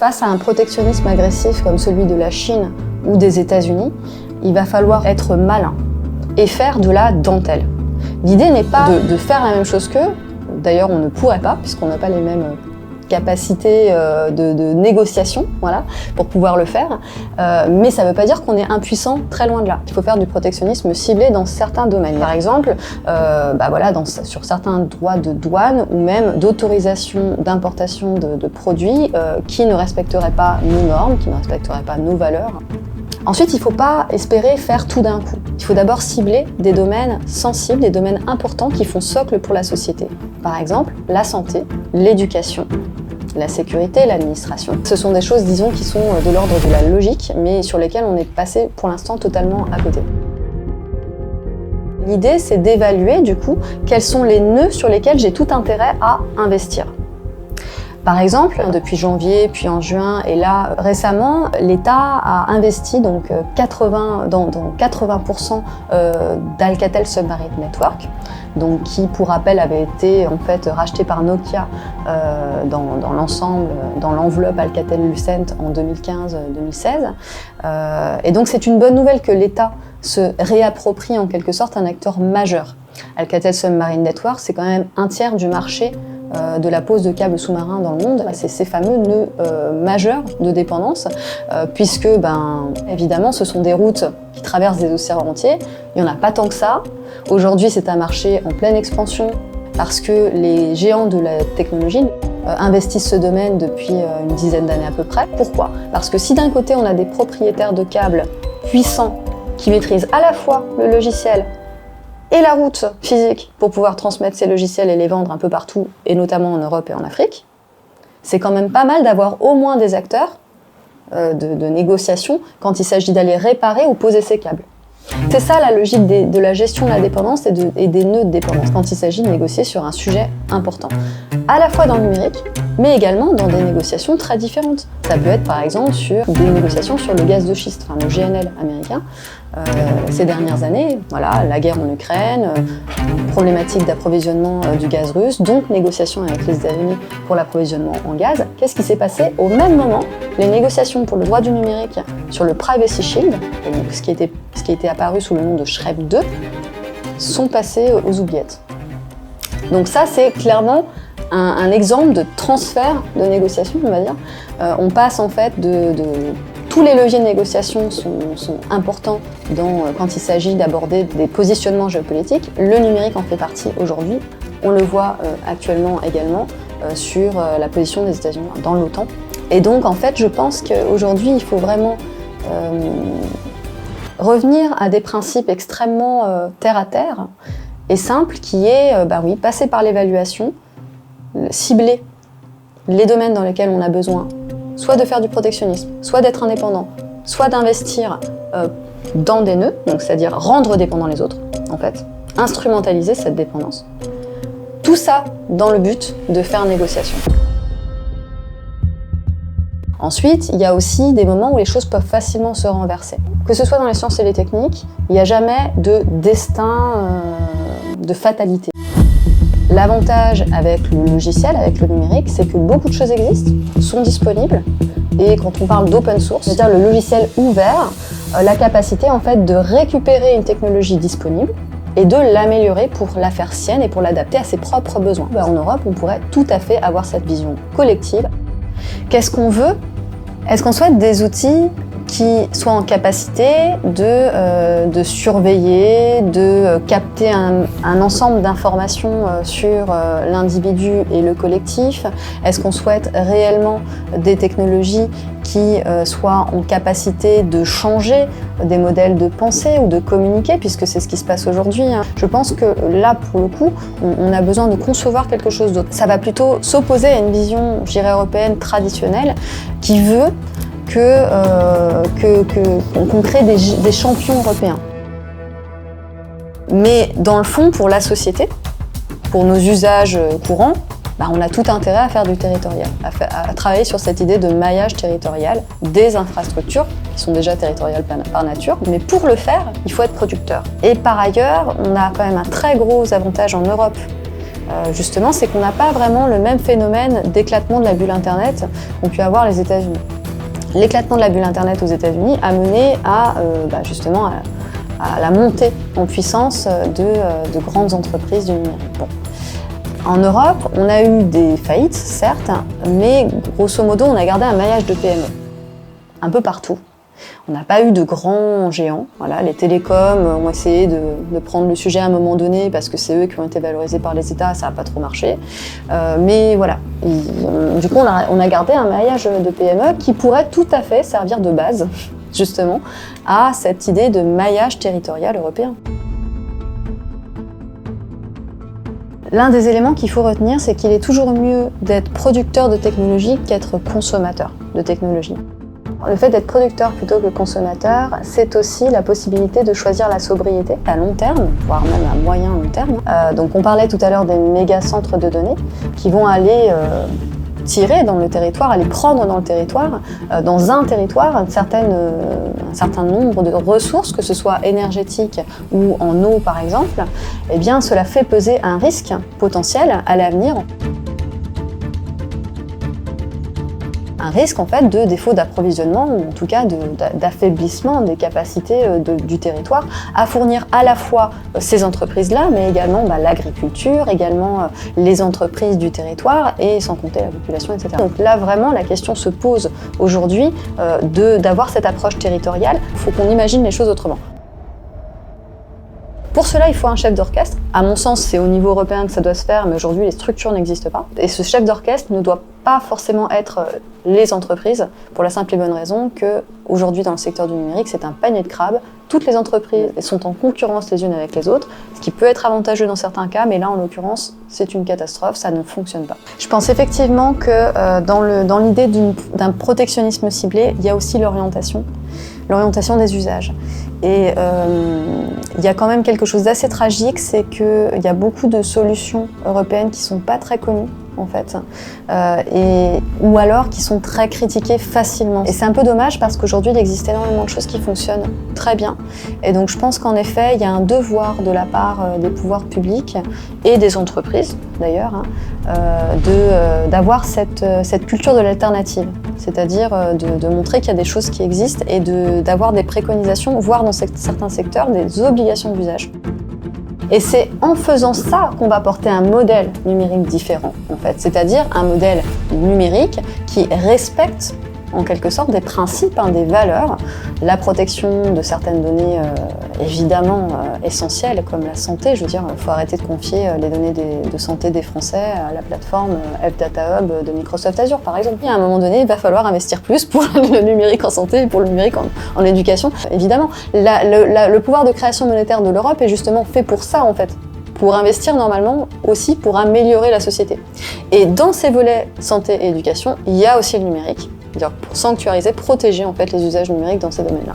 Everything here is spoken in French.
Face à un protectionnisme agressif comme celui de la Chine ou des États-Unis, il va falloir être malin et faire de la dentelle. L'idée n'est pas de faire la même chose qu'eux, d'ailleurs on ne pourrait pas puisqu'on n'a pas les mêmes capacités de négociation, voilà, pour pouvoir le faire, mais ça ne veut pas dire qu'on est impuissant, très loin de là. Il faut faire du protectionnisme ciblé dans certains domaines. Par exemple, sur certains droits de douane ou même d'autorisation d'importation de produits qui ne respecteraient pas nos normes, qui ne respecteraient pas nos valeurs. Ensuite, il ne faut pas espérer faire tout d'un coup. Il faut d'abord cibler des domaines sensibles, des domaines importants qui font socle pour la société. Par exemple, la santé, l'éducation, la sécurité, l'administration. Ce sont des choses, disons, qui sont de l'ordre de la logique, mais sur lesquelles on est passé pour l'instant totalement à côté. L'idée, c'est d'évaluer, du coup, quels sont les nœuds sur lesquels j'ai tout intérêt à investir. Par exemple, depuis janvier, puis en juin, et là récemment, l'État a investi donc dans 80% d'Alcatel Submarine Network, donc qui, pour rappel, avait été en fait racheté par Nokia dans l'ensemble, dans l'enveloppe Alcatel-Lucent en 2015-2016. Et donc c'est une bonne nouvelle que l'État se réapproprie en quelque sorte un acteur majeur. Alcatel Submarine Network, c'est quand même un tiers du marché de la pose de câbles sous-marins dans le monde. C'est ces fameux nœuds majeurs de dépendance, puisque, évidemment, ce sont des routes qui traversent des océans entiers. Il n'y en a pas tant que ça. Aujourd'hui, c'est un marché en pleine expansion, parce que les géants de la technologie investissent ce domaine depuis une dizaine d'années à peu près. Pourquoi ? Parce que si d'un côté, on a des propriétaires de câbles puissants qui maîtrisent à la fois le logiciel et la route physique pour pouvoir transmettre ces logiciels et les vendre un peu partout, et notamment en Europe et en Afrique, c'est quand même pas mal d'avoir au moins des acteurs de négociation quand il s'agit d'aller réparer ou poser ces câbles. C'est ça la logique de la gestion de la dépendance et des nœuds de dépendance quand il s'agit de négocier sur un sujet important. À la fois dans le numérique, mais également dans des négociations très différentes. Ça peut être par exemple sur des négociations sur le gaz de schiste, le GNL américain. Ces dernières années, voilà, la guerre en Ukraine, problématique d'approvisionnement du gaz russe, donc négociations avec les États-Unis pour l'approvisionnement en gaz. Qu'est-ce qui s'est passé ? Au même moment, les négociations pour le droit du numérique sur le Privacy Shield, et donc ce qui était apparu sous le nom de SHREP 2, sont passées aux oubliettes. Donc ça, c'est clairement un exemple de transfert de négociation, on va dire. On passe en fait tous les leviers de négociation sont importants quand il s'agit d'aborder des positionnements géopolitiques. Le numérique en fait partie aujourd'hui. On le voit actuellement également sur la position des États-Unis dans l'OTAN. Et donc en fait, je pense qu'aujourd'hui, il faut vraiment revenir à des principes extrêmement terre à terre et simples, qui est passer par l'évaluation, cibler les domaines dans lesquels on a besoin soit de faire du protectionnisme, soit d'être indépendant, soit d'investir dans des nœuds, donc c'est-à-dire rendre dépendants les autres, en fait, instrumentaliser cette dépendance. Tout ça dans le but de faire négociation. Ensuite, il y a aussi des moments où les choses peuvent facilement se renverser. Que ce soit dans les sciences et les techniques, il n'y a jamais de destin, de fatalité. L'avantage avec le logiciel, avec le numérique, c'est que beaucoup de choses existent, sont disponibles. Et quand on parle d'open source, c'est-à-dire le logiciel ouvert, la capacité en fait de récupérer une technologie disponible et de l'améliorer pour la faire sienne et pour l'adapter à ses propres besoins. En Europe, on pourrait tout à fait avoir cette vision collective. Qu'est-ce qu'on veut ? Est-ce qu'on souhaite des outils qui soient en capacité de surveiller, de capter un ensemble d'informations sur l'individu et le collectif ? Est-ce qu'on souhaite réellement des technologies qui soient en capacité de changer des modèles de pensée ou de communiquer, puisque c'est ce qui se passe aujourd'hui. Je pense que là, pour le coup, on a besoin de concevoir quelque chose d'autre. Ça va plutôt s'opposer à une vision, je dirais, européenne traditionnelle qui veut qu'on crée des champions européens. Mais dans le fond, pour la société, pour nos usages courants, on a tout intérêt à faire du territorial, à travailler sur cette idée de maillage territorial des infrastructures qui sont déjà territoriales par nature. Mais pour le faire, il faut être producteur. Et par ailleurs, on a quand même un très gros avantage en Europe justement, c'est qu'on n'a pas vraiment le même phénomène d'éclatement de la bulle Internet qu'ont pu avoir les États-Unis. L'éclatement de la bulle Internet aux États-Unis a mené à, justement, à la montée en puissance de grandes entreprises du numérique. Bon. En Europe, on a eu des faillites, certes, mais grosso modo, on a gardé un maillage de PME, un peu partout. On n'a pas eu de grands géants. Voilà, les télécoms ont essayé de prendre le sujet à un moment donné parce que c'est eux qui ont été valorisés par les États, ça n'a pas trop marché. Mais voilà, du coup, on a gardé un maillage de PME qui pourrait tout à fait servir de base, justement, à cette idée de maillage territorial européen. L'un des éléments qu'il faut retenir, c'est qu'il est toujours mieux d'être producteur de technologie qu'être consommateur de technologie. Le fait d'être producteur plutôt que consommateur, c'est aussi la possibilité de choisir la sobriété à long terme, voire même à moyen long terme. Donc on parlait tout à l'heure des méga centres de données qui vont aller tirer dans le territoire, aller prendre dans le territoire, dans un territoire, un certain nombre de ressources, que ce soit énergétiques ou en eau par exemple, eh bien cela fait peser un risque potentiel à l'avenir. Un risque en fait de défaut d'approvisionnement ou en tout cas d'affaiblissement des capacités du territoire à fournir à la fois ces entreprises-là, mais également l'agriculture, également les entreprises du territoire et sans compter la population, etc. Donc là vraiment la question se pose aujourd'hui d'avoir cette approche territoriale. Il faut qu'on imagine les choses autrement. Pour cela, il faut un chef d'orchestre. À mon sens, c'est au niveau européen que ça doit se faire, mais aujourd'hui, les structures n'existent pas. Et ce chef d'orchestre ne doit pas forcément être les entreprises, pour la simple et bonne raison que aujourd'hui, dans le secteur du numérique, c'est un panier de crabes. Toutes les entreprises sont en concurrence les unes avec les autres, ce qui peut être avantageux dans certains cas, mais là, en l'occurrence, c'est une catastrophe, ça ne fonctionne pas. Je pense effectivement que dans l'idée d'un protectionnisme ciblé, il y a aussi l'orientation des usages. Et il y a quand même quelque chose d'assez tragique, c'est qu'il y a beaucoup de solutions européennes qui ne sont pas très connues, en fait, ou alors qui sont très critiquées facilement. Et c'est un peu dommage parce qu'aujourd'hui, il existe énormément de choses qui fonctionnent très bien. Et donc je pense qu'en effet, il y a un devoir de la part des pouvoirs publics et des entreprises, d'ailleurs, d'avoir cette culture de l'alternative. C'est-à-dire de montrer qu'il y a des choses qui existent et d'avoir des préconisations, voire dans certains secteurs, des obligations d'usage. Et c'est en faisant ça qu'on va porter un modèle numérique différent, en fait. C'est-à-dire un modèle numérique qui respecte, en quelque sorte, des principes, des valeurs, la protection de certaines données évidemment essentielles, comme la santé. Je veux dire, il faut arrêter de confier les données de santé des Français à la plateforme F-Data Hub de Microsoft Azure, par exemple. Et à un moment donné, il va falloir investir plus pour le numérique en santé et pour le numérique en éducation. Évidemment, le pouvoir de création monétaire de l'Europe est justement fait pour ça, en fait. Pour investir normalement aussi pour améliorer la société. Et dans ces volets santé et éducation, il y a aussi le numérique. Pour sanctuariser, protéger en fait les usages numériques dans ces domaines-là.